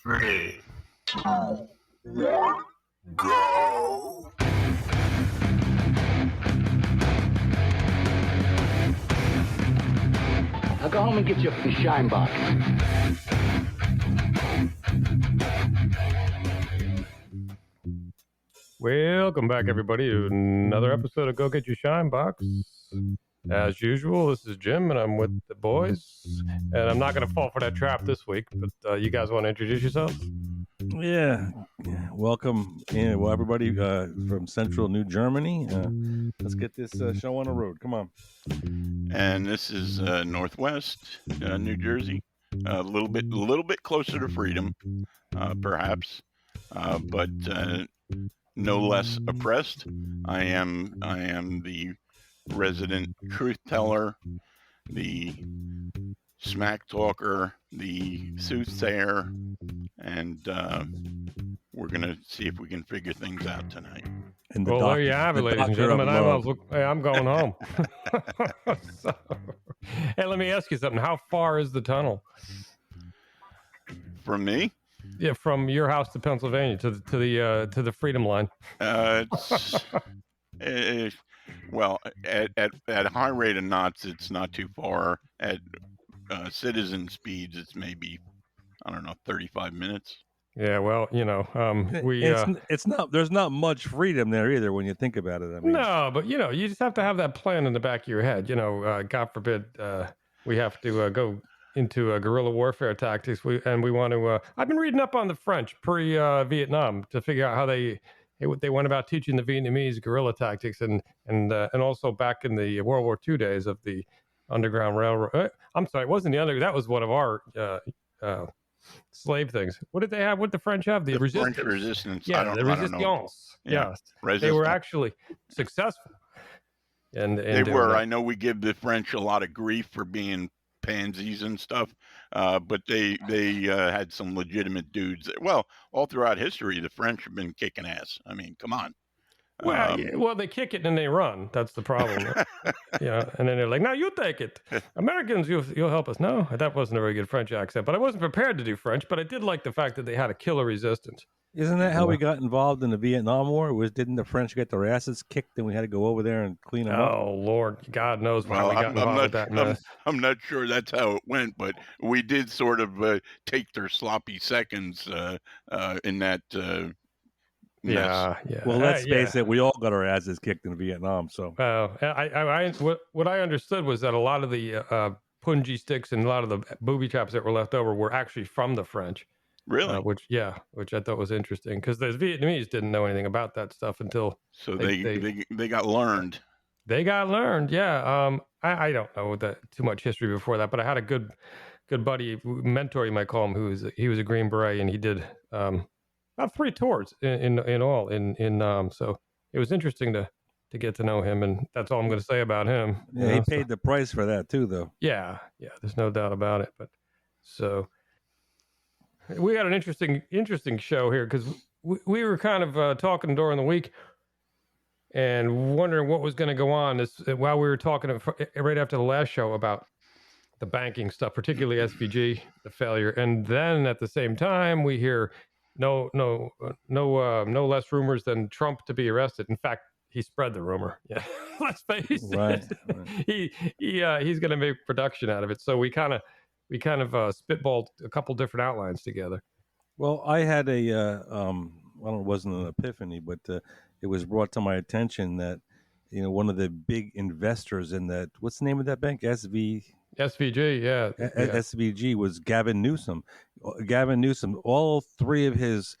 3, 2, 1, go! Now go home and get your shine box. Welcome back, everybody, to another episode of Go Get Your Shine Box. As usual, this is Jim, and I'm with the boys. And I'm not going to fall for that trap this week, but you guys want to introduce yourselves? Yeah. Welcome, everybody from Central New Germany. Let's get this show on the road. Come on. And this is Northwest New Jersey, a little bit closer to freedom, perhaps, but no less oppressed. I am the resident truth teller, the smack talker, the soothsayer, and we're gonna see if we can figure things out tonight. And Well, there you have it, ladies and gentlemen. I'm going home. So, hey, let me ask you something. How far is the tunnel? From me? Yeah, from your house to Pennsylvania to the Freedom Line. Well, at high rate of knots, it's not too far. At citizen speeds, it's maybe 35 minutes. Yeah, well, it's not. There's not much freedom there either when you think about it. I mean, no, but you just have to have that plan in the back of your head. God forbid we have to go into guerrilla warfare tactics. We want to. I've been reading up on the French pre-Vietnam to figure out how they went about teaching the Vietnamese guerrilla tactics, and also back in the World War II days of the Underground Railroad. I'm sorry, it wasn't the Underground. That was one of our slave things. What did they have? What did the French have? The resistance. French resistance. Yeah, the resistance. Yeah. Yes, they were actually successful. And they were. I know we give the French a lot of grief for being pansies and stuff, but they had some legitimate dudes. Well, all throughout history, the French have been kicking ass. I mean, come on. Well, they kick it and they run. That's the problem. And then they're like, "No, you take it, Americans. You'll help us." No, that wasn't a very good French accent, but I wasn't prepared to do French. But I did like the fact that they had a killer resistance. Isn't that how we got involved in the Vietnam War? Didn't the French get their asses kicked and we had to go over there and clean them up? Oh, Lord, God knows why we got involved with that mess. I'm not sure that's how it went, but we did sort of take their sloppy seconds in that. Yeah. Well, let's face it, we all got our asses kicked in Vietnam. So, what I understood was that a lot of the punji sticks and a lot of the booby traps that were left over were actually from the French. Really? Which I thought was interesting because the Vietnamese didn't know anything about that stuff until they got learned. They got learned, yeah. I don't know too much history before that, but I had a good buddy, mentor you might call him, he was a Green Beret, and he did about 3 tours in all. So it was interesting to get to know him, and that's all I'm going to say about him. Yeah, he paid the price for that too, though. Yeah, there's no doubt about it. But so. We got an interesting show here because we were kind of talking during the week and wondering what was going to go on while we were talking right after the last show about the banking stuff, particularly SVB, the failure. And then at the same time, we hear no less rumors than Trump to be arrested. In fact, he spread the rumor. Yeah, let's face it. Right. He's going to make production out of it. So we kind of spitballed a couple different outlines together. Well, I had it wasn't an epiphany, but it was brought to my attention that, one of the big investors in that, what's the name of that bank? SVG, yeah. SVG was Gavin Newsom. All 3 of his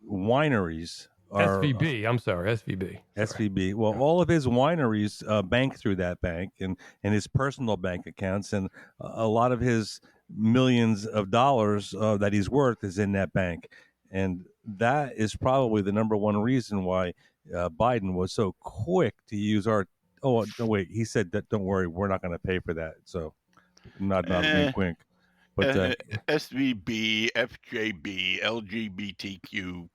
wineries are SVB. I'm sorry, SVB. SVB. Well, all of his wineries bank through that bank and his personal bank accounts, and a lot of his millions of dollars that he's worth is in that bank. And that is probably the number one reason why Biden was so quick to use our. Oh, no, wait. He said that, don't worry, we're not going to pay for that. So not wink, wink. But SVB, FJB, LGBTQ.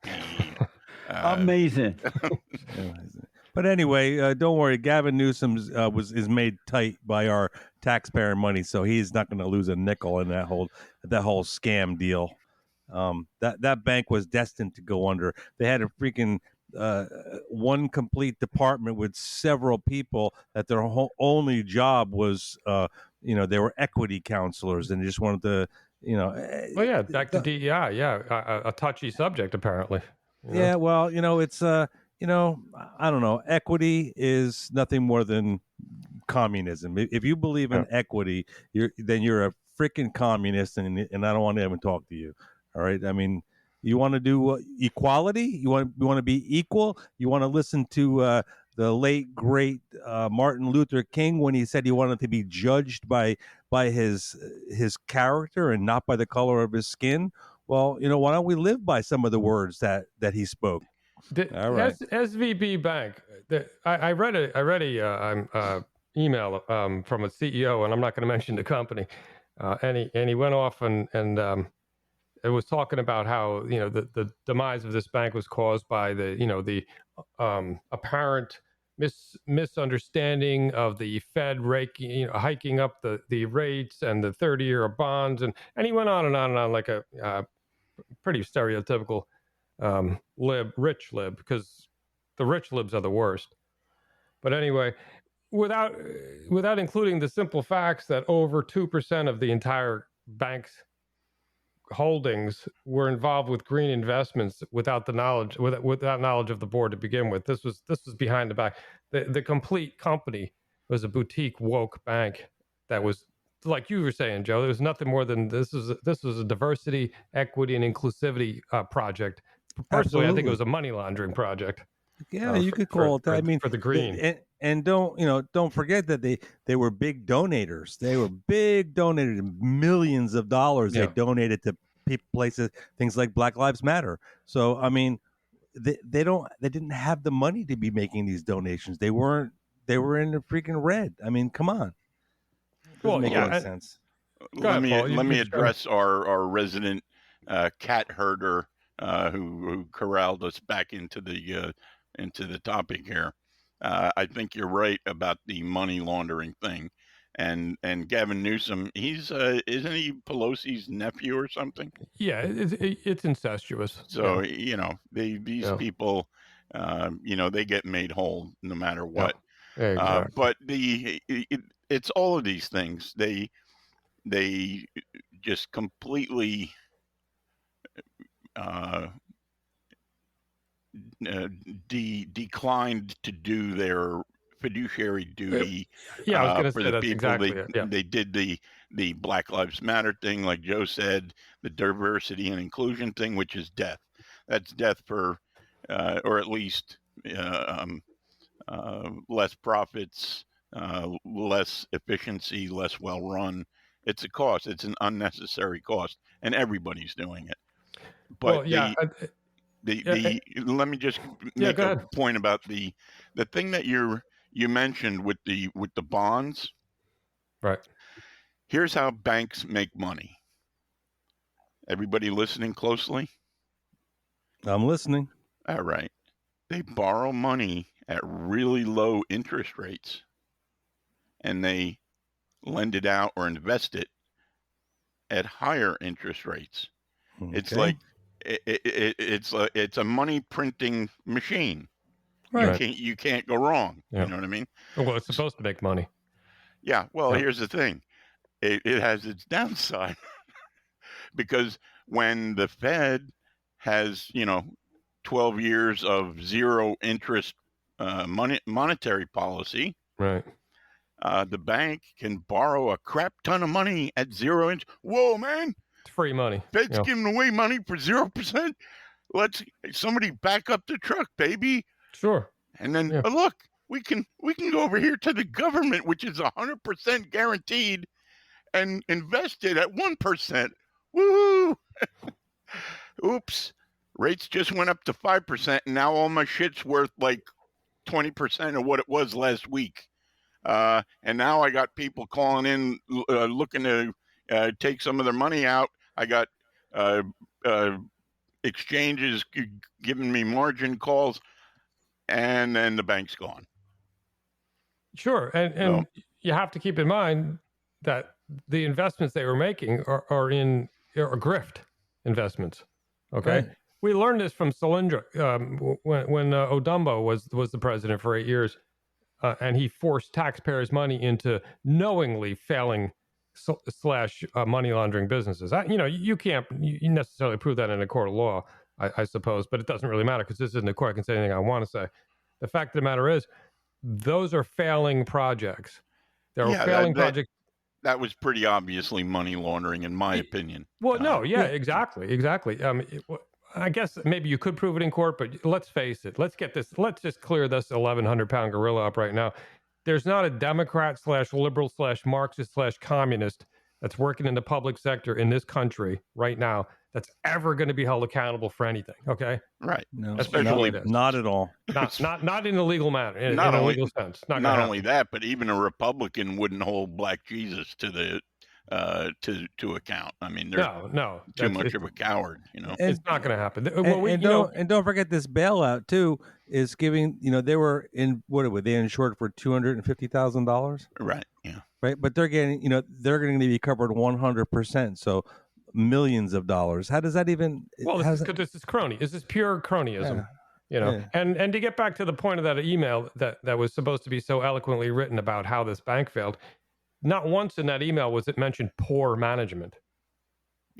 Amazing. But anyway, don't worry. Gavin Newsom is made tight by our taxpayer money, so he's not going to lose a nickel in that whole scam deal. That bank was destined to go under. They had a freaking one complete department with several people that their only job was, they were equity counselors and they just wanted to, Well, yeah, back to DEI. Yeah, a touchy subject apparently. Yeah, well, it's I don't know. Equity is nothing more than communism. If you believe in equity, you're a freaking communist, and I don't want to even talk to you. All right, I mean, you want to do equality? You want to be equal? You want to listen to the late great Martin Luther King when he said he wanted to be judged by his character and not by the color of his skin? Well, why don't we live by some of the words that he spoke? All right. SVB Bank. I read a email from a CEO, and I'm not going to mention the company. And he went off and it was talking about how the demise of this bank was caused by the apparent misunderstanding of the Fed hiking up the rates and the 30-year bonds, and he went on and on and on like a pretty stereotypical rich lib, because the rich libs are the worst. But anyway, without including the simple facts that over 2% of the entire bank's holdings were involved with green investments without knowledge of the board to begin with. This was behind the back. The complete company was a boutique woke bank that was, like you were saying, Joe, there was nothing more than this was a diversity, equity, and inclusivity project. Personally, I think it was a money laundering project. Yeah, you could call it that. I mean, for the green. And don't forget that they were big donators. They were big donators, millions of dollars they donated to places, things like Black Lives Matter. So I mean, they didn't have the money to be making these donations. They were in the freaking red. I mean, come on. Doesn't make any sense. Let me address our resident cat herder who corralled us back into the topic here. I think you're right about the money laundering thing, and Gavin Newsom, he's isn't he Pelosi's nephew or something? Yeah, it's incestuous. So these people, they get made whole no matter what. Yeah, exactly. But it's all of these things. They just completely declined to do their fiduciary duty. I was going to for say the that's people. exactly They did the Black Lives Matter thing, like Joe said, the diversity and inclusion thing, which is death. That's death for, or at least less profits, less efficiency, less well run. It's a cost. It's an unnecessary cost, and everybody's doing it. But let me just make a point about the thing that you mentioned with the bonds. Right. Here's how banks make money. Everybody listening closely? I'm listening. All right. They borrow money at really low interest rates, and they lend it out or invest it at higher interest rates. Okay. It's like it's a money printing machine. Right. You can't go wrong. Yeah. You know what I mean? Well, it's supposed to make money. Yeah. Well, here's the thing. It has its downside because when the Fed has 12 years of zero interest monetary policy, right? The bank can borrow a crap ton of money at 0 interest. Whoa, man! It's free money. Fed's giving away money for 0%. Let's somebody back up the truck, baby. Sure. And then look, we can go over here to the government, which is 100% guaranteed, and invest it at 1%. Woo! Oops. Rates just went up to 5%, and now all my shit's worth like 20% of what it was last week. And now I got people calling in looking to take some of their money out. I got exchanges giving me margin calls, and then the bank's gone. Sure, and you have to keep in mind that the investments they were making are grift. investments. Okay. Right. We learned this from Solyndra when Odumbo was the president for 8 years, and he forced taxpayers' money into knowingly failing slash money laundering businesses. You can't you necessarily prove that in a court of law, I suppose, but it doesn't really matter because this isn't a court. I can say anything I want to say. The fact of the matter is, those are failing projects. There are failing projects. That was pretty obviously money laundering, in my opinion. Well, no, yeah, exactly. I guess maybe you could prove it in court, but let's face it. Let's just clear this 1,100-pound gorilla up right now. There's not a Democrat / liberal / Marxist / communist that's working in the public sector in this country right now that's ever going to be held accountable for anything. Okay, right? No, Especially not at all. Not in a legal manner. In Not a only- legal sense. Not only that, but even a Republican wouldn't hold Black Jesus to the to account. I mean, they're no, too much of a coward. It's not going to happen. And don't forget this bailout too is giving. They were in they insured for $250,000. Right. Yeah. Right, but they're getting. They're going to be covered 100%. So millions of dollars. How does that even? Well, this is crony. This is pure cronyism. Yeah. And to get back to the point of that email that was supposed to be so eloquently written about how this bank failed, not once in that email was it mentioned poor management.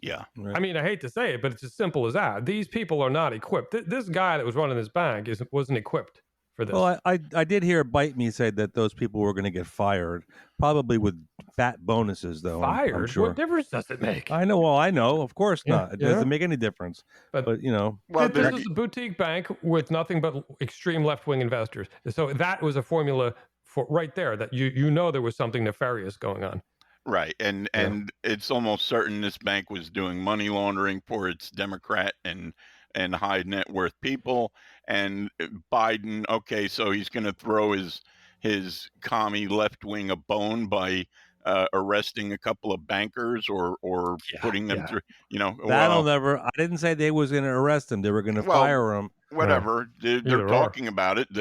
Yeah. Right. I mean, I hate to say it, but it's as simple as that. These people are not equipped. This guy that was running this bank wasn't equipped for this. Well, I did hear Bite Me say that those people were going to get fired, probably with fat bonuses, though. Fired? I'm sure. What difference does it make? I know. Well, I know. Of course not. It doesn't make any difference. But Well, this is a boutique bank with nothing but extreme left-wing investors. So that was a formula for right there that there was something nefarious going on. Right. And it's almost certain this bank was doing money laundering for its Democrat and high net worth people. And Biden, okay, so he's going to throw his commie left wing a bone by arresting a couple of bankers or putting them through, that'll never. I didn't say they was going to arrest them. They were going to fire him. Whatever. They're talking about it.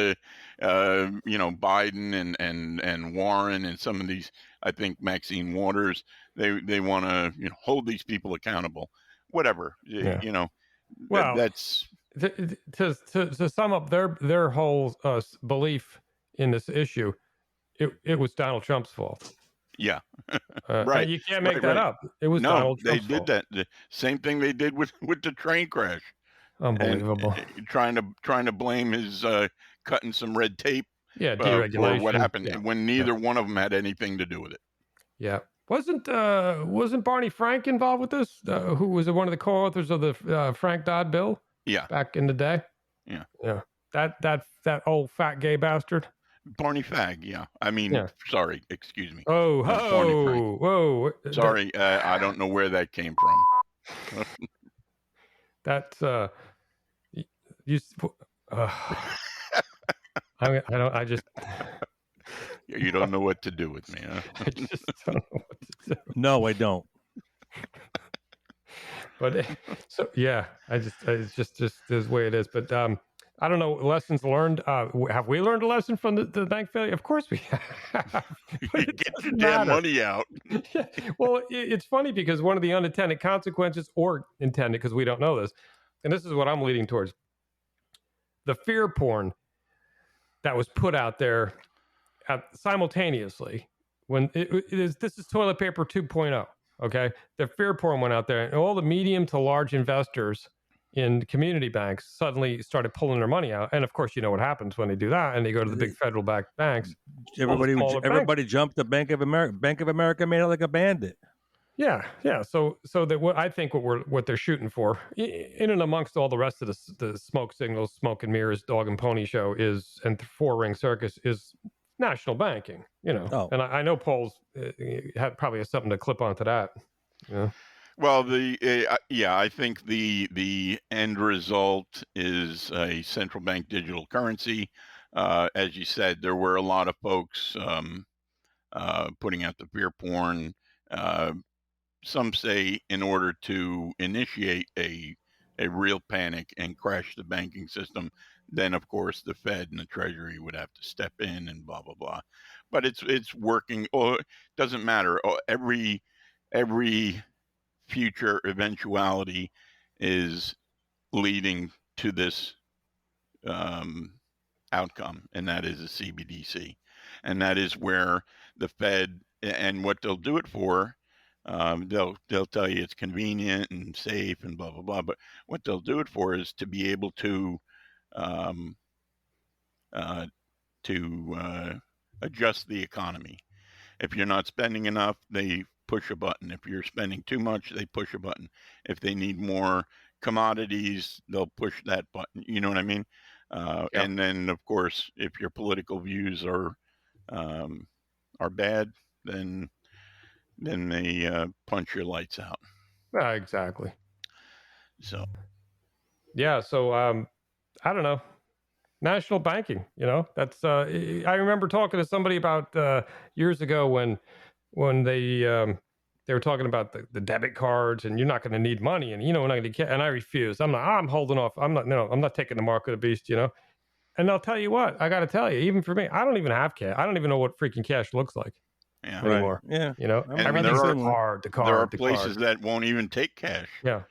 Biden and Warren and some of these, I think Maxine Waters, they want to hold these people accountable. Whatever. Well, that's to sum up their whole belief in this issue. It was Donald Trump's fault. Yeah. Right. You can't make that up. It was Donald Trump's fault. They did that. The same thing they did with the train crash. Unbelievable. And trying to blame his cutting some red tape. Yeah, deregulation. For what happened when neither one of them had anything to do with it. Yeah. Wasn't Barney Frank involved with this? Who was one of the co-authors of the Frank Dodd bill? Yeah. Back in the day. Yeah. Yeah. That old fat gay bastard. Barney Fag. Yeah. I mean, sorry. Excuse me. Whoa. Sorry. I don't know where that came from. That's I just. You don't know what to do with me, huh? I just don't know what to do. No, I don't. But it's just this way it is. But I don't know. Lessons learned. Have we learned a lesson from the bank failure? Of course we have. Get your damn money out. Yeah. Well, it's funny because one of the unintended consequences, or intended, because we don't know this, and this is what I'm leading towards, the fear porn that was put out there simultaneously when this is toilet paper 2.0. Okay, the fear porn went out there, and all the medium to large investors in community banks suddenly started pulling their money out. And of course, you know what happens when they do that, and they go to the big federal backed banks. Everybody jumped the Bank of America. Bank of America made it like a bandit. Yeah. So that what they're shooting for, in and amongst all the rest of the smoke signals, smoke and mirrors, dog and pony show and four ring circus is national banking. And I know Paul's probably has something to clip onto that. Yeah. Well, I think the end result is a central bank digital currency. As you said, there were a lot of folks putting out the fear porn. Some say in order to initiate a real panic and crash the banking system, then of course the Fed and the Treasury would have to step in and blah blah blah. But it's working. It doesn't matter. Every future eventuality is leading to this outcome, and that is a CBDC. And that is where the Fed, and what they'll do it for, they'll tell you it's convenient and safe and blah, blah, blah. But what they'll do it for is to be able to um, adjust the economy. If you're not spending enough, they push a button. If you're spending too much, they push a button. If they need more commodities, they'll push that button. You know what I mean? And then, of course, if your political views are bad, then they punch your lights out. Exactly. So yeah. So I don't know. National banking, that's I remember talking to somebody about years ago when they were talking about the debit cards, and you're not going to need money, and we're not going to, and I refused. I'm holding off. I'm not taking the mark of the beast, And I'll tell you what, I got to tell you, even for me, I don't even have cash. I don't even know what freaking cash looks like anymore. Right. Yeah. And Everything's there the card. There are places that won't even take cash. Yeah.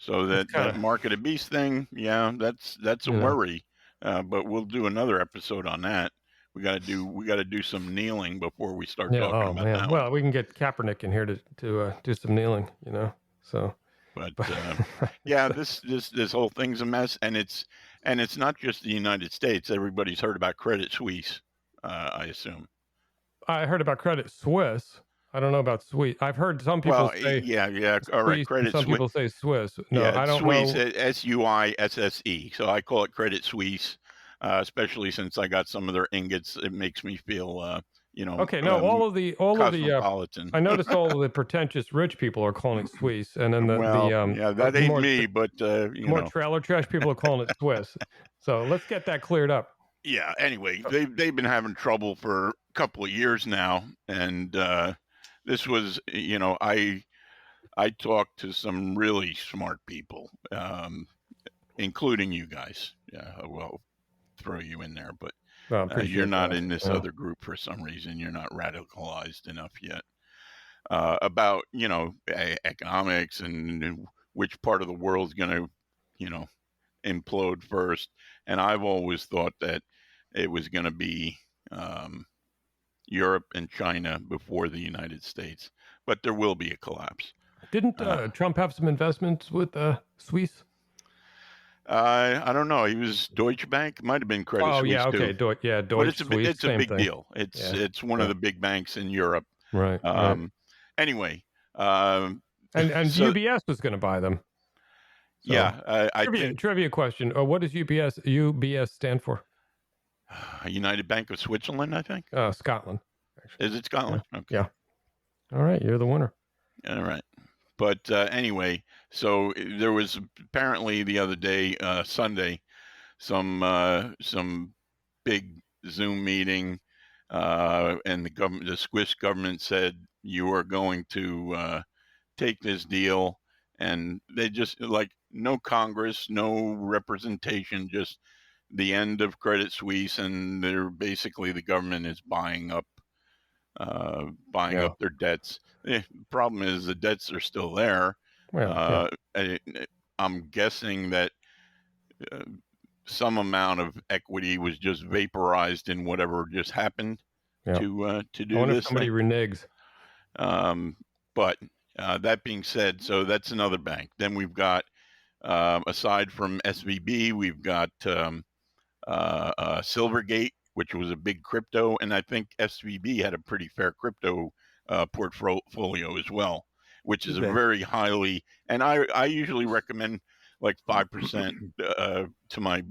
So that mark of the beast thing, that's a worry. But we'll do another episode on that. We got to do some kneeling before we start talking about that. Well, we can get Kaepernick in here to do some kneeling, So, but this whole thing's a mess, and it's not just the United States. Everybody's heard about Credit Suisse, I assume. I heard about Credit Suisse. I don't know about Swiss. I've heard some people say all right, Credit Suisse. Some people say Swiss. No, I don't Suisse, know. SUISSE. So I call it Credit Suisse, especially since I got some of their ingots. It makes me feel, Okay, no, all of the I noticed all of the pretentious rich people are calling it Swiss, and then that ain't me, but more trailer trash people are calling it Swiss. So let's get that cleared up. Yeah. Anyway, they've been having trouble for a couple of years now, and this was, I talked to some really smart people, including you guys. Yeah, I'll throw you in there, but you're not in this other group for some reason. You're not radicalized enough yet. About, economics and which part of the world's going to, implode first. And I've always thought that it was going to be Europe and China before the United States, but there will be a collapse. Didn't Trump have some investments with Suisse? I don't know. He was Deutsche Bank. Might have been Credit Suisse. Yeah, okay. Too. Deutsche but Suisse. It's a big deal. It's one of the big banks in Europe. Right. Anyway. And so, UBS was going to buy them. So, trivia question. What does UBS stand for? United Bank of Switzerland, I think. Scotland. Actually. Is it Scotland? Yeah. Okay. Yeah. All right, you're the winner. All right. But anyway, so there was apparently the other day, Sunday, some big Zoom meeting, and the Swiss government said you are going to take this deal, and they just no Congress, no representation, just the end of Credit Suisse, and they're basically the government is buying up their debts. The problem is the debts are still there. I'm guessing that some amount of equity was just vaporized in whatever just happened to do I wonder this. If somebody reneges. But that being said, so that's another bank. Then we've got, aside from SVB, we've got Silvergate, which was a big crypto, and I think SVB had a pretty fair crypto portfolio as well, which is a very highly, and I usually recommend 5% to my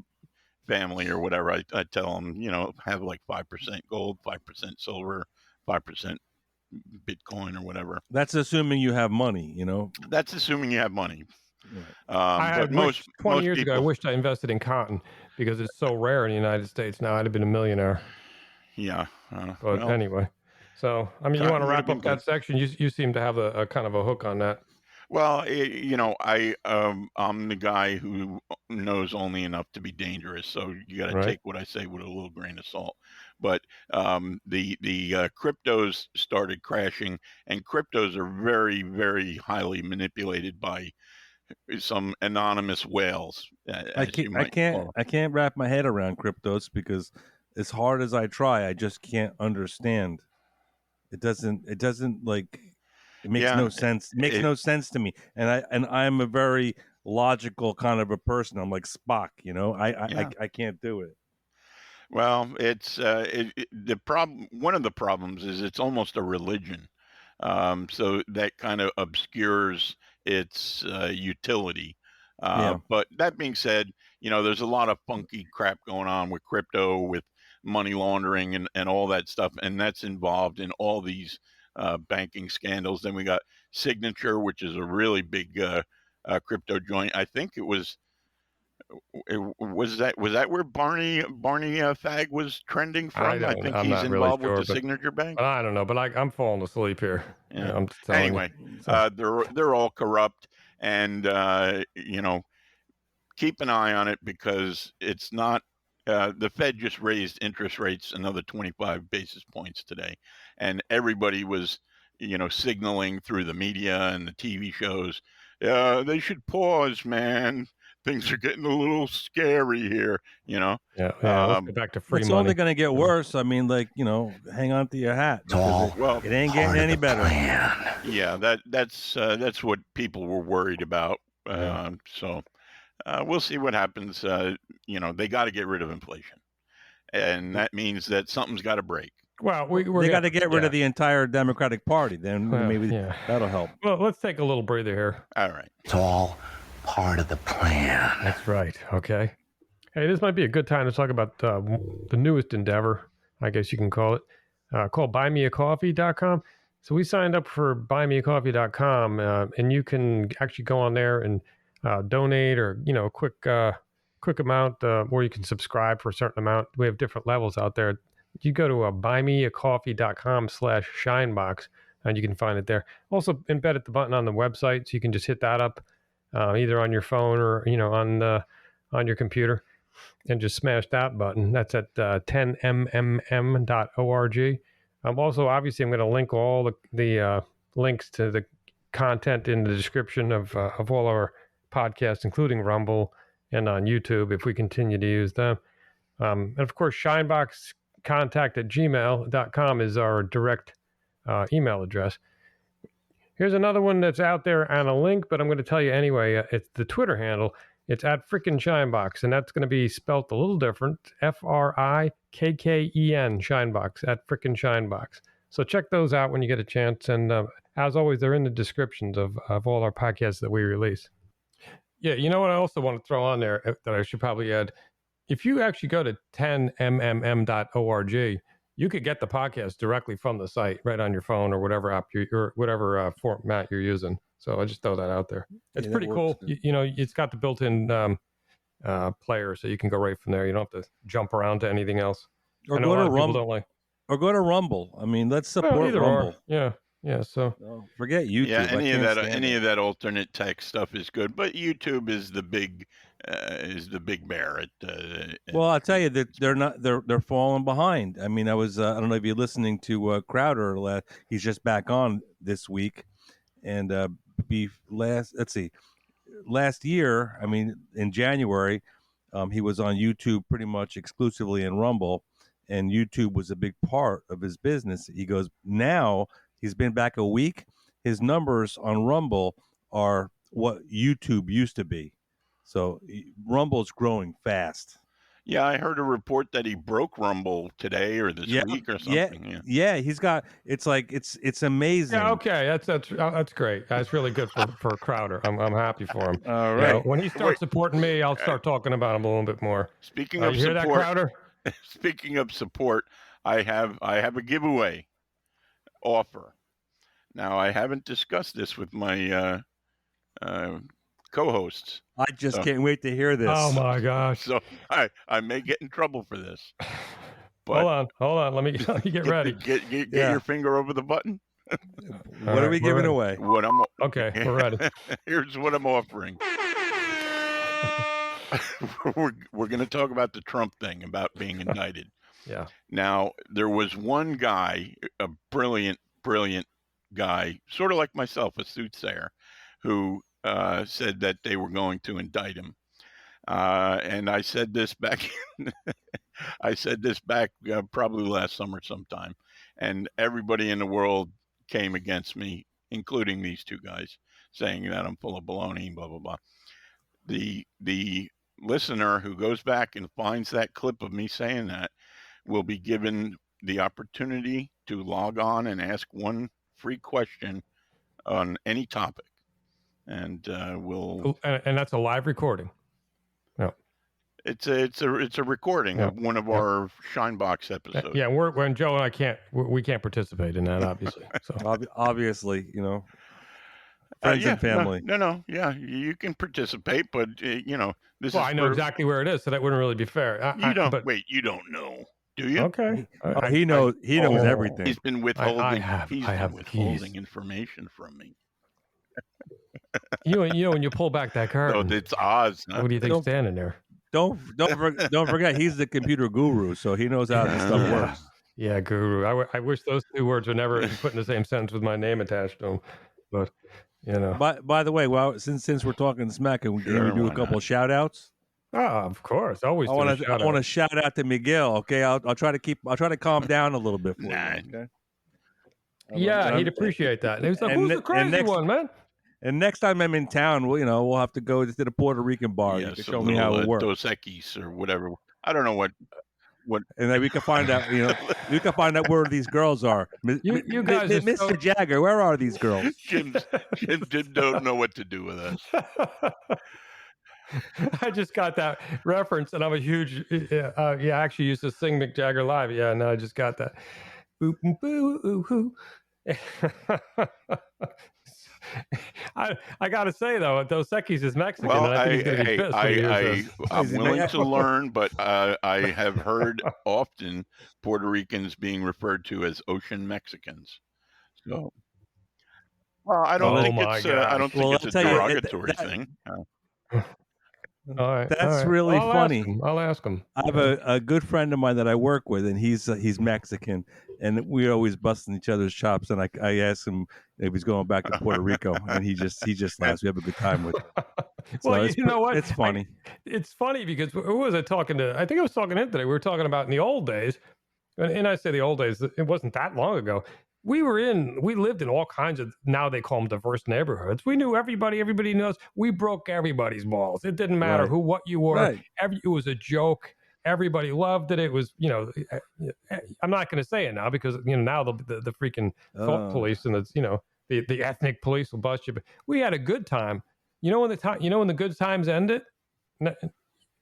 family or whatever. I tell them, have 5% gold, 5% silver, 5% Bitcoin or whatever. That's assuming you have money, That's assuming you have money. Right. But most 20 years ago, I wished I invested in cotton because it's so rare in the United States. Now I'd have been a millionaire. Yeah. But anyway, so you want to wrap up that section? You seem to have a kind of a hook on that. Well, I'm the guy who knows only enough to be dangerous, so you got to take what I say with a little grain of salt. but the cryptos started crashing, and cryptos are very, very highly manipulated by some anonymous whales, as you might call. I can't wrap my head around cryptos because as hard as I try, I just can't understand. It doesn't like it makes Yeah, no sense. It makes no sense to me. And I'm a very logical kind of a person. I'm like Spock, you know. Yeah. I can't do it. Well, it's the problem. One of the problems is it's almost a religion, so that kind of obscures its utility. Yeah. But that being said, there's a lot of funky crap going on with crypto, with money laundering and all that stuff, and that's involved in all these banking scandals. Then we got Signature, which is a really big crypto joint. I think it was was that where Barney Fag was trending from? I think I'm he's not really involved with sure, the Signature Bank. but I don't know. But I'm falling asleep here. Yeah. I'm just telling Anyway, you. So, they're all corrupt, and keep an eye on it because it's not. The Fed just raised interest rates another 25 basis points today, and everybody was, signaling through the media and the TV shows, they should pause, man. Things are getting a little scary here, yeah. Let's go back to free It's money. only going to get worse. I mean, like, hang on to your hat. Well, it ain't getting any better. Yeah, that's what people were worried about. So we'll see what happens. They got to get rid of inflation, and that means that something's got to break. Well, they got to get rid of the entire Democratic Party. Then maybe that'll help. Well, let's take a little breather here. All right. It's all part of the plan. That's right. Okay. Hey, this might be a good time to talk about the newest endeavor, I guess you can call it, called buymeacoffee.com. So we signed up for buymeacoffee.com, and you can actually go on there and donate or, a quick amount, or you can subscribe for a certain amount. We have different levels out there. You go to buymeacoffee.com/shinebox, and you can find it there. Also embedded the button on the website, so you can just hit that up either on your phone or, on your computer, and just smash that button. That's at 10mmm.org. Also, obviously, I'm going to link all the links to the content in the description of all our podcasts, including Rumble and on YouTube, if we continue to use them. And of course, shineboxcontact@gmail.com is our direct email address. Here's another one that's out there on a link, but I'm going to tell you anyway. It's the Twitter handle. It's at frickin' Shinebox, and that's going to be spelt a little different. FRIKKEN Shinebox, at frickin' Shinebox. So check those out when you get a chance. And as always, they're in the descriptions of all our podcasts that we release. Yeah, you know what I also want to throw on there that I should probably add? If you actually go to 10mmm.org, you could get the podcast directly from the site right on your phone or whatever app or whatever format you're using. So I just throw that out there. It's pretty cool. It's got the built-in player, so you can go right from there. You don't have to jump around to anything else. Or go to Rumble. Or go to Rumble. I mean, let's support Rumble. Yeah. So forget YouTube. Yeah, any of that alternate text stuff is good, but YouTube is the big bear. Well, I'll tell you that they're falling behind. I mean, I don't know if you're listening to Crowder. He's just back on this week, and last year, I mean, in January, he was on YouTube pretty much exclusively in Rumble, and YouTube was a big part of his business. He goes, now he's been back a week. His numbers on Rumble are what YouTube used to be. So Rumble's growing fast. Yeah, I heard a report that he broke Rumble today or this week or something. Yeah, he's got. It's like it's amazing. Yeah, okay, that's great. That's really good for Crowder. I'm happy for him. All right. When he starts supporting me, I'll start talking about him a little bit more. Speaking of you hear support, that, Crowder? Speaking of support, I have a giveaway offer. Now, I haven't discussed this with my co-hosts. I just can't wait to hear this. Oh my gosh! So I may get in trouble for this. But hold on. Let me get ready. Get your finger over the button. What are we giving away? Okay, we're ready. Here's what I'm offering. We're going to talk about the Trump thing, about being indicted. Yeah. Now, there was one guy, a brilliant guy, sort of like myself, a soothsayer, who said that they were going to indict him. And I said this back, probably last summer sometime, and everybody in the world came against me, including these two guys, saying that I'm full of baloney, blah blah blah. The listener who goes back and finds that clip of me saying that will be given the opportunity to log on and ask one free question on any topic, and and that's a live recording. No, it's a recording of one of our Shinebox episodes. Yeah, when Joe and I can't participate in that, obviously. So obviously, you know, friends and family. No, yeah, you can participate, but this. Well, is I know exactly where it is, so that wouldn't really be fair. You don't. Wait, you don't know, do you? Okay. He knows. He knows everything. He's been withholding. He's been withholding information from me. You know when you pull back that curtain. No, it's Oz. Huh? What do you think standing there? Don't forget he's the computer guru, so he knows how this stuff works. Yeah, guru. I wish those two words were never put in the same sentence with my name attached to them. But By the way, well, since we're talking smack, can we do a couple of shout outs? Oh, of course. Always. I want to shout out to Miguel. Okay, I'll try to calm down a little bit for you. Okay. Yeah, he'd appreciate that. And he was like, "Who's the crazy one, man?" And next time I'm in town, we'll have to go to the Puerto Rican bar. Yeah, you can show me how it works. Dos Equis or whatever. I don't know what. And then we can find out. We can find out where these girls are. You guys, Mr. Jagger, where are these girls? Jim don't know what to do with us. I just got that reference, and I'm a huge. I actually used to sing Mick Jagger live. Yeah, no, I just got that. Boo boo ooh hoo. I gotta say though, Dos Equis is Mexican. Well, and I think he's gonna be pissed. I'm willing to learn, but I have heard often Puerto Ricans being referred to as ocean Mexicans. So, well, I don't think it's a derogatory thing. All right, that's really funny. I'll ask him. I have a good friend of mine that I work with, and he's Mexican, and we're always busting each other's chops. And I asked him if he's going back to Puerto Rico, and he just laughs. We have a good time with him. So well, you know what? It's funny. It's funny because who was I talking to? I think I was talking to him today. We were talking about in the old days, and I say the old days. It wasn't that long ago. We lived in all kinds of, now they call them diverse neighborhoods. We knew everybody. Everybody knows. We broke everybody's balls. It didn't matter what you were. Right. It was a joke. Everybody loved it. It was, I'm not going to say it now because, now the freaking thought police and the ethnic police will bust you. But we had a good time. When the good times ended? I'll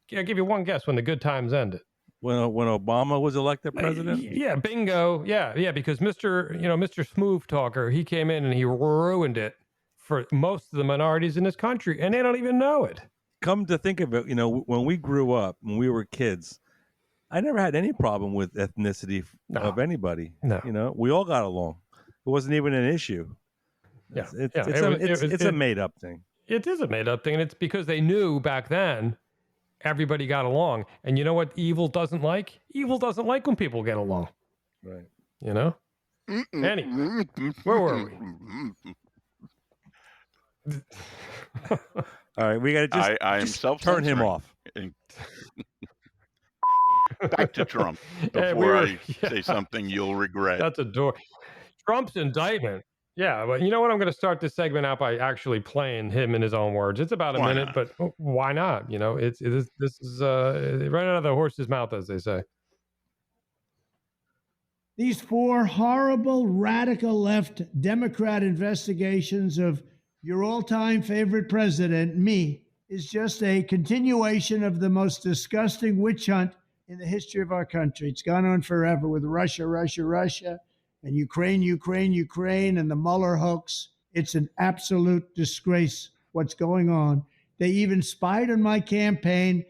give you one guess when the good times ended. When Obama was elected president? Yeah, bingo. Yeah, because Mr. Smooth Talker, he came in and he ruined it for most of the minorities in this country, and they don't even know it. Come to think of it, when we grew up, when we were kids, I never had any problem with ethnicity of anybody. No. We all got along. It wasn't even an issue. Yeah. It's a made-up thing. It is a made-up thing, and it's because they knew back then everybody got along. And you know what evil doesn't like? Evil doesn't like when people get along. Right. Anyway, where were we? All right, we got to just turn him off. Back to Trump before I say something you'll regret. That's a door. Trump's indictment. Yeah, but you know what? I'm going to start this segment out by actually playing him in his own words. It's about a minute, but why not? This is right out of the horse's mouth, as they say. These 4 horrible, radical left Democrat investigations of your all-time favorite president, me, is just a continuation of the most disgusting witch hunt in the history of our country. It's gone on forever with Russia, and Ukraine, and the Mueller hoax. It's an absolute disgrace what's going on. They even spied on my campaign.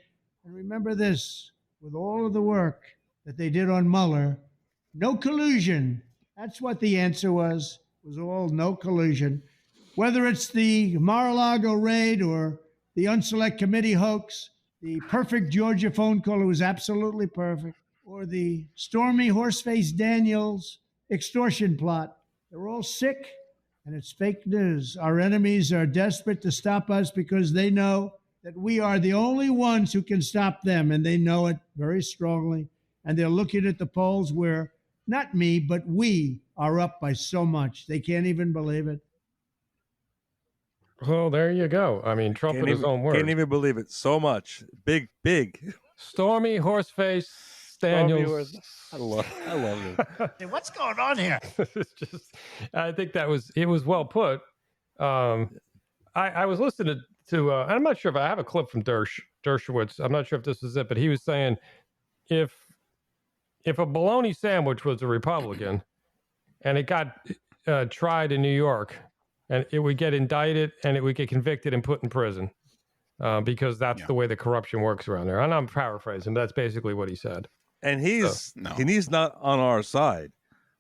And remember this, with all of the work that they did on Mueller, no collusion. That's what the answer was all no collusion. Whether it's the Mar-a-Lago raid or the Unselect Committee hoax, the perfect Georgia phone call, it was absolutely perfect. or the Stormy Horseface Daniels extortion plot. They're all sick, and it's fake news. Our enemies are desperate to stop us because they know that we are the only ones who can stop them, and they know it very strongly. And they're looking at the polls where not me, but we are up by so much. They can't even believe it. Well, there you go. I mean, Trump in his own words. Can't even believe it. So much. Big. Stormy Horseface Daniels. I love it. Hey, what's going on here? It's just, I think it was well put. I was listening to I'm not sure if I have a clip from Dershowitz. I'm not sure if this is it, but he was saying if a bologna sandwich was a Republican and it got tried in New York, and it would get indicted and it would get convicted and put in prison because that's the way the corruption works around there. And I'm paraphrasing, but that's basically what he said. And he's not on our side.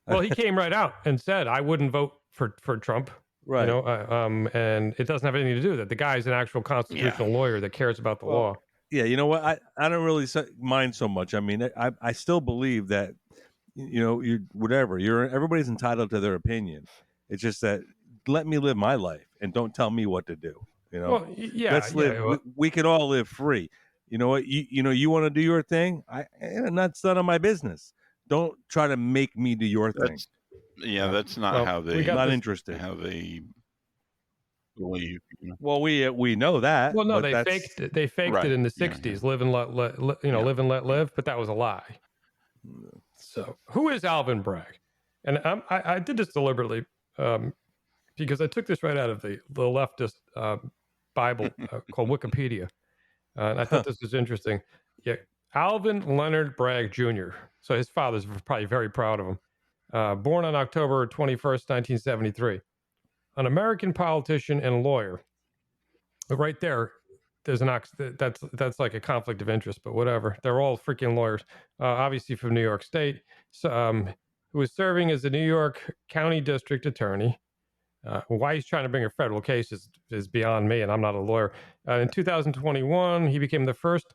Well, he came right out and said, I wouldn't vote for Trump. Right. You know, and it doesn't have anything to do with it. The guy's an actual constitutional lawyer that cares about the law. Yeah, you know what? I don't really mind so much. I mean, I still believe that, everybody's entitled to their opinion. It's just that let me live my life and don't tell me what to do. Well, let's live. Yeah, we can all live free. You know what? You want to do your thing. That's none of my business. Don't try to make me do your thing. That's not how they. Not interested. How they believe. Well, we know that. Well, no, they faked it. They faked it in the '60s. Live and let live and let live. But that was a lie. So, who is Alvin Bragg? And I did this deliberately because I took this right out of the leftist Bible called Wikipedia. And I thought this was interesting. Yeah, Alvin Leonard Bragg Jr. So his father's probably very proud of him. Born on October 21st, 1973. An American politician and lawyer. Right there, there's that's like a conflict of interest, but whatever. They're all freaking lawyers. Obviously from New York State. So, who was serving as the New York County District Attorney. Why he's trying to bring a federal case is beyond me, and I'm not a lawyer. In 2021, he became the first.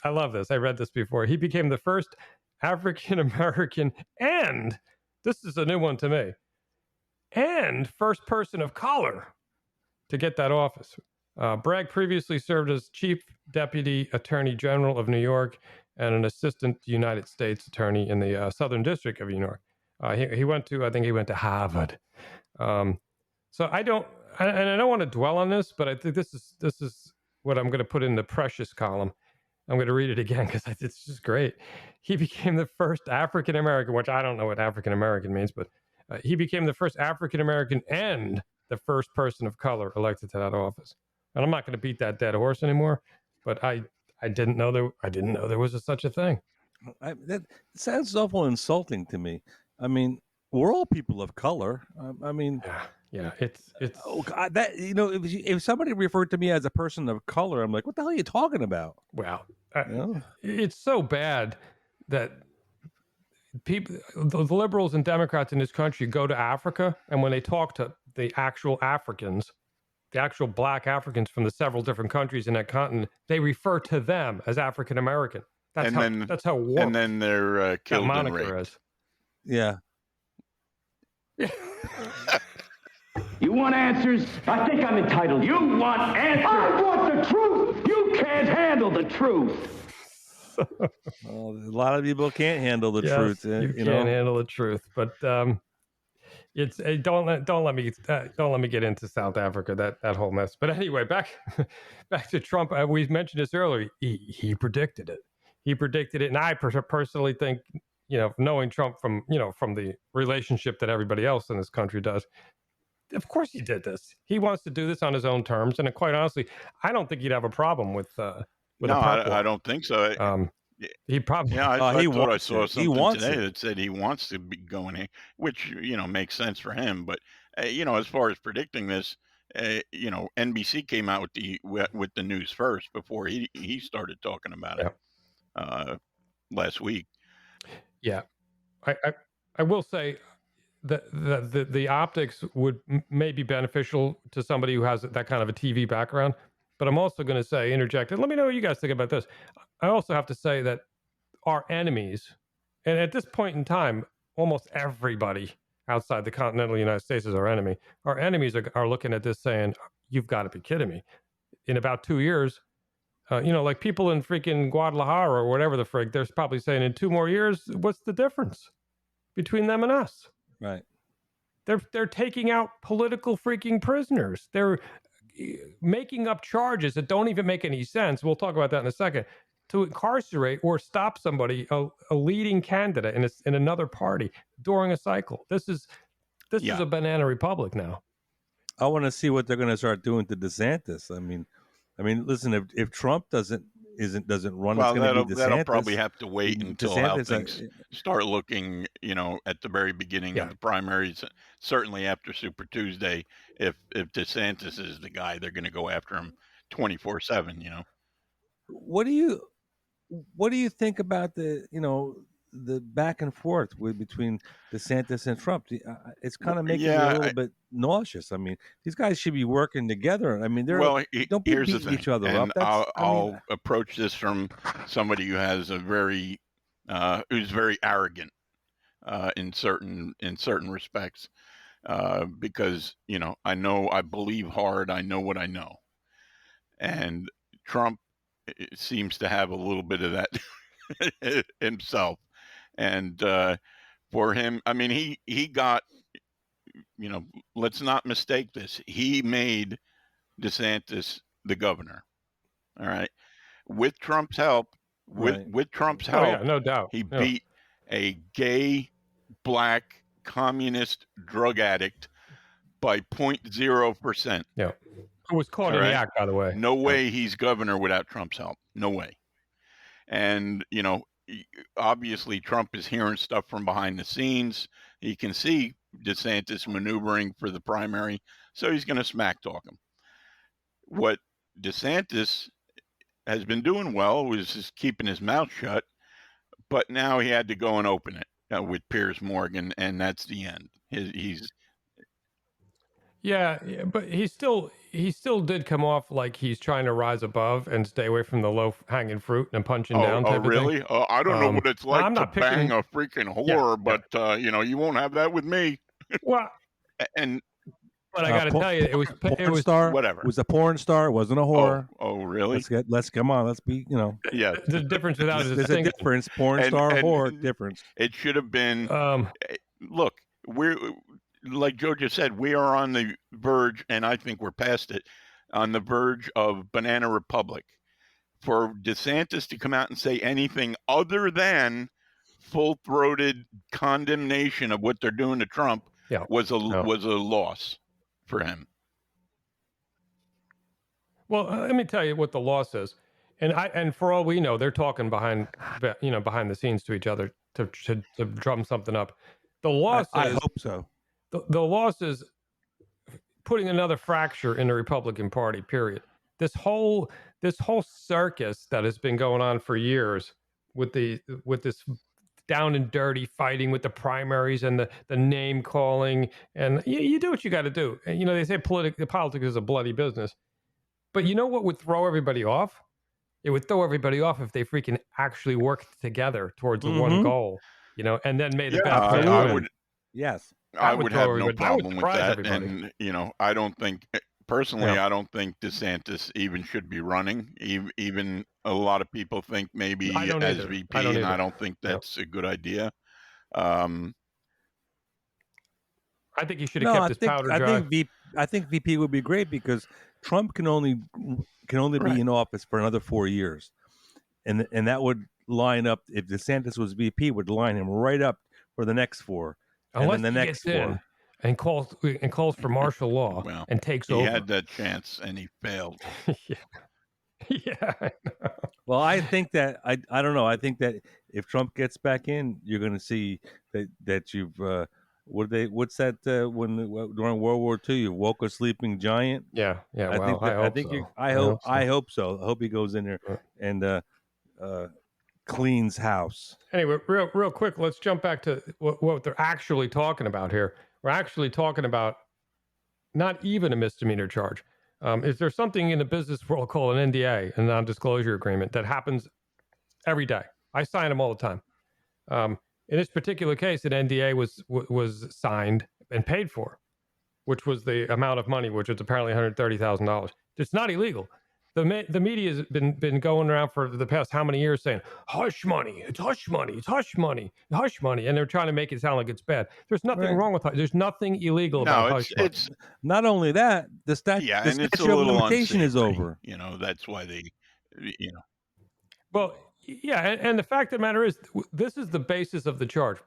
I love this. I read this before. He became the first African American, and this is a new one to me, and first person of color to get that office. Bragg previously served as Chief Deputy Attorney General of New York and an Assistant United States Attorney in the Southern District of New York. He went to Harvard. So I don't want to dwell on this, but I think this is what I'm going to put in the precious column. I'm going to read it again because it's just great. He became the first African American, which I don't know what African American means, but he became the first African American and the first person of color elected to that office. And I'm not going to beat that dead horse anymore, but I didn't know there was such a thing. That sounds awful insulting to me. I mean, we're all people of color. Yeah, it's. Oh God, if somebody referred to me as a person of color, I'm like, what the hell are you talking about? Well, it's so bad that people, the liberals and Democrats in this country, go to Africa, and when they talk to the actual Africans, the actual Black Africans from the several different countries in that continent, they refer to them as African American. That's how warped. And then they're killed and raped. Yeah. You want answers? I think I'm entitled. You want answers? I want the truth. You can't handle the truth. Well, a lot of people can't handle the truth. You can't handle the truth, but it's don't let me get into South Africa, that whole mess. But anyway, back to Trump. We mentioned this earlier. He predicted it. He predicted it, and I personally think, knowing Trump from the relationship that everybody else in this country does, of course he did this. He wants to do this on his own terms, and quite honestly, I don't think he'd have a problem with. No, I don't think so. He probably. Yeah, I thought I saw something today that said he wants to be going here, which makes sense for him. But as far as predicting this, NBC came out with the news first before he started talking about it last week. Yeah, I will say that the optics would may be beneficial to somebody who has that kind of a TV background. But I'm also going to interject, and let me know what you guys think about this. I also have to say that our enemies, and at this point in time, almost everybody outside the continental United States is our enemy. Our enemies are looking at this saying, you've got to be kidding me. In about 2 years, like people in freaking Guadalajara or whatever the frig, they're probably saying in 2 more years, what's the difference between them and us? Right. They're taking out political freaking prisoners. They're making up charges that don't even make any sense. We'll talk about that in a second. To incarcerate or stop somebody, a leading candidate in another party during a cycle. This is a banana republic now. I want to see what they're going to start doing to DeSantis. I mean, listen, if Trump doesn't run, Well, it's going to be DeSantis. that'll probably have to wait until how DeSantis, things start looking, at the very beginning of the primaries. Certainly after Super Tuesday, if DeSantis is the guy, they're going to go after him 24/7. What do you think about the back and forth between DeSantis and Trump? It's kind of making me a little bit nauseous. I mean, these guys should be working together. I mean, don't be beating each other up. I'll approach this from somebody who has who's very arrogant in certain respects, because I believe hard. I know what I know, and Trump seems to have a little bit of that himself. And for him, I mean, he got, let's not mistake this. He made DeSantis the governor. All right. With Trump's help, with Trump's help, no doubt. He beat a gay, black, communist drug addict by 0.0%. Yeah. Who was caught in the act, by the way. No way he's governor without Trump's help. No way. And, obviously Trump is hearing stuff from behind the scenes. He can see DeSantis maneuvering for the primary, so he's going to smack talk him. What DeSantis has been doing well was just keeping his mouth shut, but now he had to go and open it with Piers Morgan, and that's the end. But he still did come off like he's trying to rise above and stay away from the low hanging fruit and punching down. Oh, really? I don't know what it's like to bang a freaking whore, but you won't have that with me. Well, but I got to tell you, it was star. Whatever. It was a porn star. It wasn't a whore. Oh, really? Let's come on. Let's be. Yeah. The difference without is there's a difference. Porn star, whore, difference. It should have been. Look, we're. Like Joe just said, we are on the verge, and I think we're past it, on the verge of Banana Republic. For DeSantis to come out and say anything other than full-throated condemnation of what they're doing to Trump was a loss for him. Well, let me tell you what the loss is, and for all we know, they're talking behind the scenes to each other to drum something up. The loss I hope so. The loss is putting another fracture in the Republican Party, period. This whole circus that has been going on for years with this down and dirty fighting with the primaries and the name calling, and you do what you got to do. And, they say politics is a bloody business. But you know what would throw everybody off? It would throw everybody off if they freaking actually worked together towards the one goal, and then made the best. Yes. I would have no problem with that. Everybody. And, I don't think, personally, I don't think DeSantis even should be running. Even a lot of people think maybe as VP, and I don't think that's a good idea. I think he should have kept his powder dry. I think VP would be great because Trump can only be in office for another 4 years. And that would line up, if DeSantis was VP, would line him right up for the next 4. Unless and then the next gets in and calls for martial law and takes over. He had that chance and he failed. Yeah. Well, I think that I don't know. I think that if Trump gets back in, you're going to see that you've what's that when during World War II you woke a sleeping giant. Yeah. I hope so. I hope he goes in there and cleans house. Anyway, real quick, let's jump back to what they're actually talking about here. We're actually talking about not even a misdemeanor charge. Is there something in the business world called an NDA, a non-disclosure agreement, that happens every day? I sign them all the time. In this particular case, an NDA was signed and paid for, which was the amount of money, which is apparently $130,000. It's not illegal. The media has been going around for the past how many years saying hush money, it's hush money, it's hush money, hush money, and they're trying to make it sound like it's bad. There's nothing wrong with there's nothing illegal about hush money. It's not only that, the and it's a statute of little limitation is unsavory. over. That's why they, Well, yeah, and the fact of the matter is, this is the basis of the charge.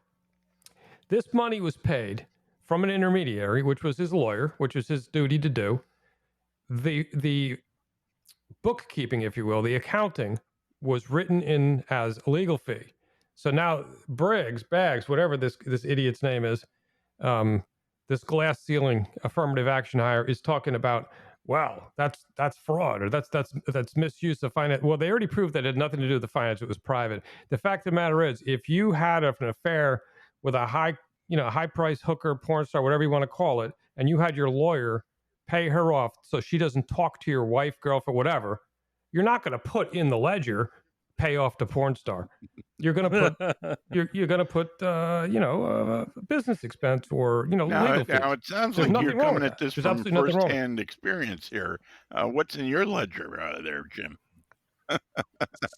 This money was paid from an intermediary, which was his lawyer, which was his duty to do. The bookkeeping, if you will, the accounting was written in as a legal fee. So now Baggs, whatever this idiot's name is, this glass ceiling affirmative action hire is talking about, wow, that's fraud, or that's misuse of finance. Well, they already proved that it had nothing to do with the finance; it was private. The fact of the matter is, if you had an affair with a high price hooker, porn star, whatever you want to call it, and you had your lawyer pay her off so she doesn't talk to your wife, girlfriend, whatever, you're not going to put in the ledger pay off to porn star. You're going to put you're going to put business expense or legal fees. Now it sounds There's like you're nothing wrong coming with at that. this There's from absolutely nothing wrong with firsthand experience here. What's in your ledger there, Jim?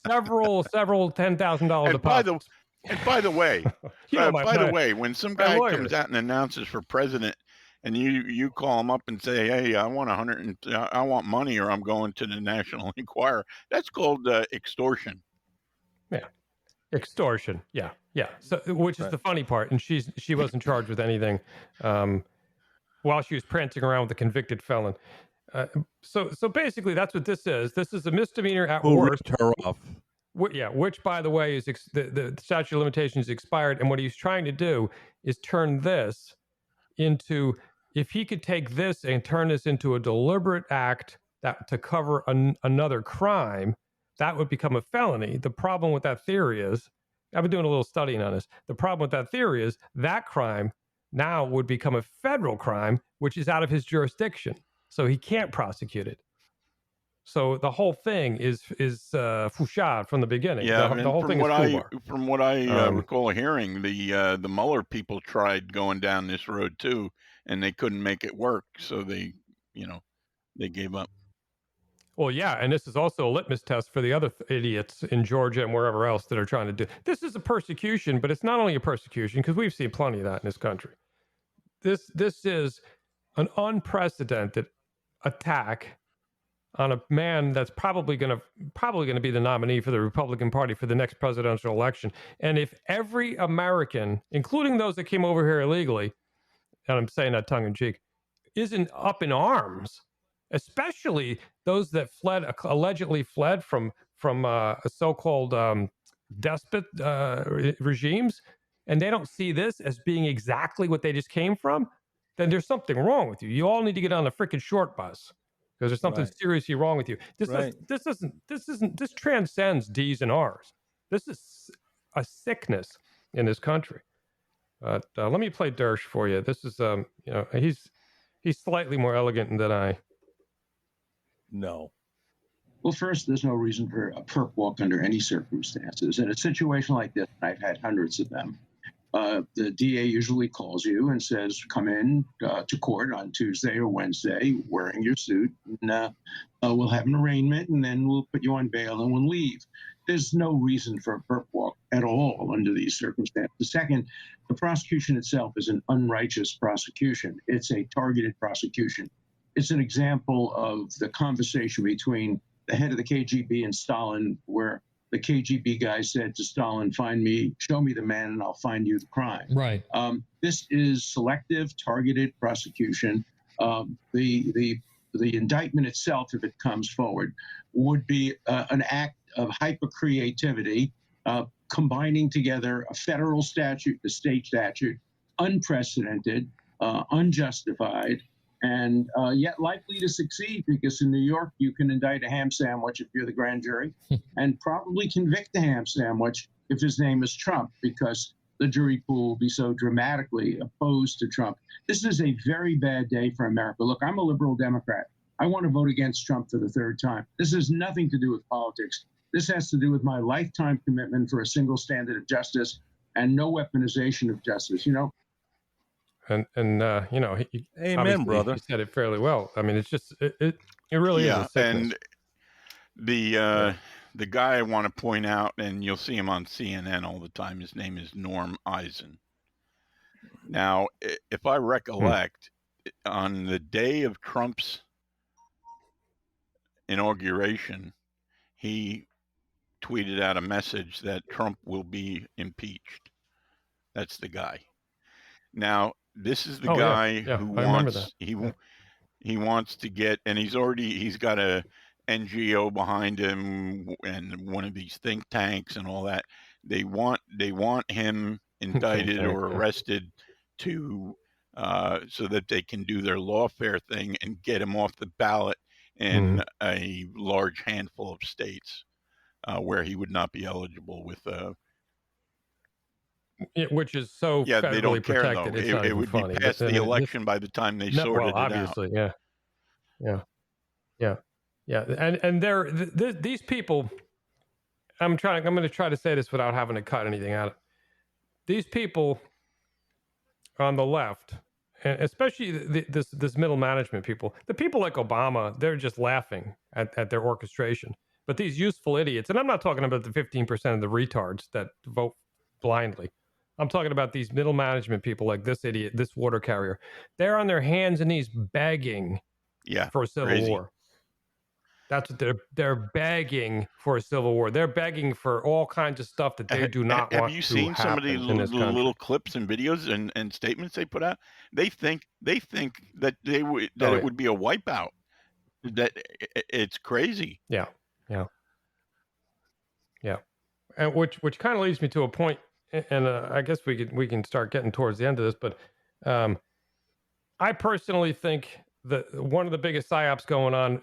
several $10,000 deposits. By the way, when some guy lawyer. comes out and announces for president, and you call him up and say, "Hey, I want I want money, or I'm going to the National Enquirer," that's called extortion. Yeah, extortion. Yeah. So, which is the funny part, and she wasn't charged with anything, while she was prancing around with a convicted felon. So basically, that's what this is. This is a misdemeanor at worst. Who ripped her off? Which, by the way, is the statute of limitations expired, and what he's trying to do is turn this into, if he could take this and turn this into a deliberate act that to cover another crime, that would become a felony. The problem with that theory is, I've been doing a little studying on this. The problem with that theory is that crime now would become a federal crime, which is out of his jurisdiction, so he can't prosecute it. So the whole thing is fouchard from the beginning. Yeah, the whole thing is from what I recall hearing, the Mueller people tried going down this road too, and they couldn't make it work, so they gave up. Well, yeah, and this is also a litmus test for the other idiots in Georgia and wherever else that are trying to do. This is a persecution, but it's not only a persecution, because we've seen plenty of that in this country. This is an unprecedented attack on a man that's probably going to be the nominee for the Republican Party for the next presidential election. And if every American, including those that came over here illegally, and I'm saying that tongue in cheek, isn't up in arms, especially those that allegedly fled from so-called despot regimes, and they don't see this as being exactly what they just came from, then there's something wrong with you. You all need to get on the freaking short bus, because there's something seriously wrong with you. This transcends D's and R's. This is a sickness in this country. Let me play Dersh for you. This is he's slightly more elegant than I. No. Well, first, there's no reason for a perp walk under any circumstances. In a situation like this, I've had hundreds of them. The DA usually calls you and says, come in to court on Tuesday or Wednesday wearing your suit, and we'll have an arraignment, and then we'll put you on bail and we'll leave. There's no reason for a perp walk at all under these circumstances. Second, the prosecution itself is an unrighteous prosecution. It's a targeted prosecution. It's an example of the conversation between the head of the KGB and Stalin, where the KGB guy said to Stalin, show me the man, and I'll find you the crime. Right. This is selective, targeted prosecution. The indictment itself, if it comes forward, would be an act of hyper-creativity, combining together a federal statute, the state statute, unprecedented, unjustified, and yet likely to succeed, because in New York, you can indict a ham sandwich if you're the grand jury and probably convict the ham sandwich if his name is Trump, because the jury pool will be so dramatically opposed to Trump. This is a very bad day for America. Look, I'm a liberal Democrat. I want to vote against Trump for the third time. This has nothing to do with politics. This has to do with my lifetime commitment for a single standard of justice and no weaponization of justice. And you know, he, Amen, obviously brother. he said it fairly well. I mean, it's just it really is a sickness. And the guy I want to point out, and you'll see him on CNN all the time, his name is Norm Eisen. Now, if I recollect, on the day of Trump's inauguration, he tweeted out a message that Trump will be impeached. That's the guy. Now, this is the guy who wants he wants to get, and he's got a NGO behind him and one of these think tanks and all that. They want him indicted or arrested to so that they can do their lawfare thing and get him off the ballot in a large handful of states where he would not be eligible with which is so they federally don't care protected. though. It's not It even would funny. be past the election by the time they sorted it obviously, out. Yeah. And these people. I'm going to try to say this without having to cut anything out. These people on the left, and especially this middle management people, the people like Obama, they're just laughing at their orchestration. But these useful idiots, and I'm not talking about the 15% of the retards that vote blindly. I'm talking about these middle management people like this idiot, this water carrier. They're on their hands and knees begging for a civil war. That's what they're begging for, a civil war. They're begging for all kinds of stuff that they do not want to happen. Have you seen some of the little clips and videos and statements they put out? They think that it would be a wipeout. That it's crazy. Yeah. And which kind of leads me to a point, and I guess we can start getting towards the end of this. But I personally think that one of the biggest psyops going on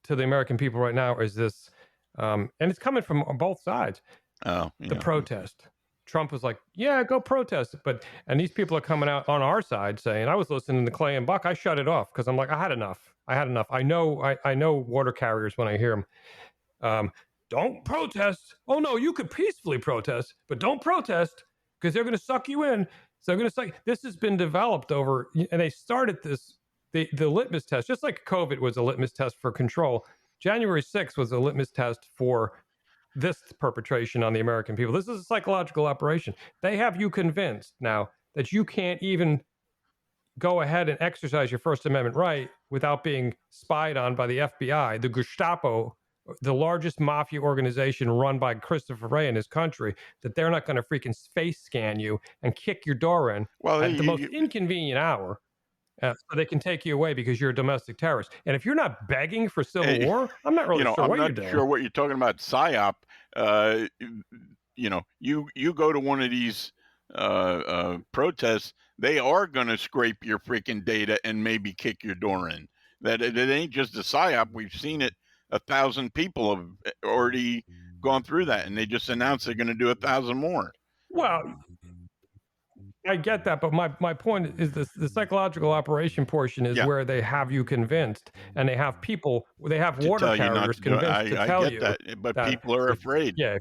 to the American people right now is this, and it's coming from both sides. The protest. Trump was like, "Yeah, go protest," and these people are coming out on our side saying, "I was listening to Clay and Buck. I shut it off because I'm like, I had enough. I know water carriers when I hear them. Don't protest. Oh no, you could peacefully protest, but don't protest because they're going to suck you in. So they're going to suck." This has been developed over, and they started this. The litmus test, just like COVID was a litmus test for control, January 6th was a litmus test for this perpetration on the American people. This is a psychological operation. They have you convinced now that you can't even go ahead and exercise your First Amendment right without being spied on by the FBI, the Gestapo, the largest mafia organization run by Christopher Wray in his country, that they're not going to freaking face scan you and kick your door in at the most inconvenient hour. So they can take you away because you're a domestic terrorist. And if you're not begging for civil war, I'm not really sure what you're doing. I'm not sure what you're talking about, PSYOP. You go to one of these protests, they are going to scrape your freaking data and maybe kick your door in. That it ain't just a PSYOP. We've seen it. 1,000 people have already gone through that, and they just announced they're going to do 1,000 more. Well, I get that, but my point is the psychological operation portion is where they have you convinced, and they have water carriers convinced to tell you. But people are afraid. Yeah,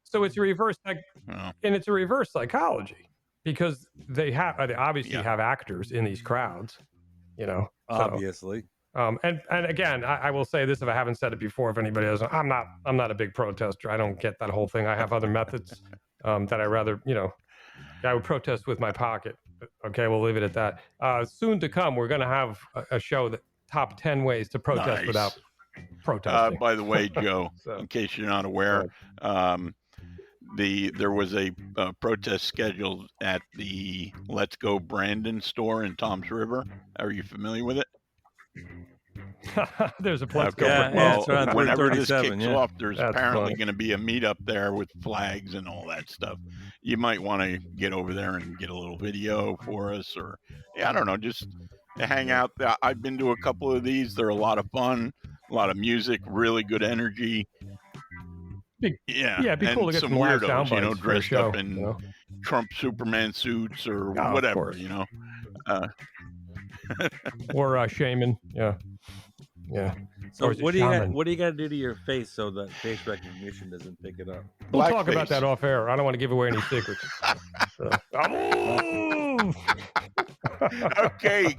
so it's a reverse, and it's a reverse psychology because they obviously have actors in these crowds, obviously. And again, I will say this if I haven't said it before. If anybody doesn't, I'm not a big protester. I don't get that whole thing. I have other methods that I rather I would protest with my pocket. Okay, we'll leave it at that. Soon to come, we're going to have a show that top 10 ways to protest without protesting. By the way, Joe, in case you're not aware, there was a protest scheduled at the Let's Go Brandon store in Toms River. Are you familiar with it? There's a place. Whenever this kicks off, there's apparently going to be a meetup there with flags and all that stuff. You might want to get over there and get a little video for us, or I don't know, just to hang out. I've been to a couple of these. They're a lot of fun, a lot of music, really good energy. It'd be cool to get some weirdos, dressed up in Trump Superman suits or whatever, or Shaman, Yeah. So Or is it what do you shaman? what do you got to do to your face so that face recognition doesn't pick it up? We'll talk about Blackface. that off air. I don't want to give away any secrets. Okay,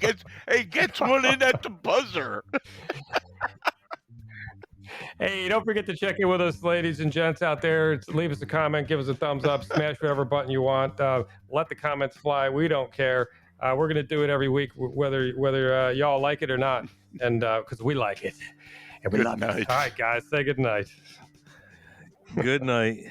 gets one in at the buzzer. Hey, don't forget to check in with us, ladies and gents out there. Leave us a comment, give us a thumbs up, smash whatever button you want. Let the comments fly. We don't care. We're going to do it every week, whether y'all like it or not, and because we like it. And we Good love night. it. All right, guys, say good night. Good night.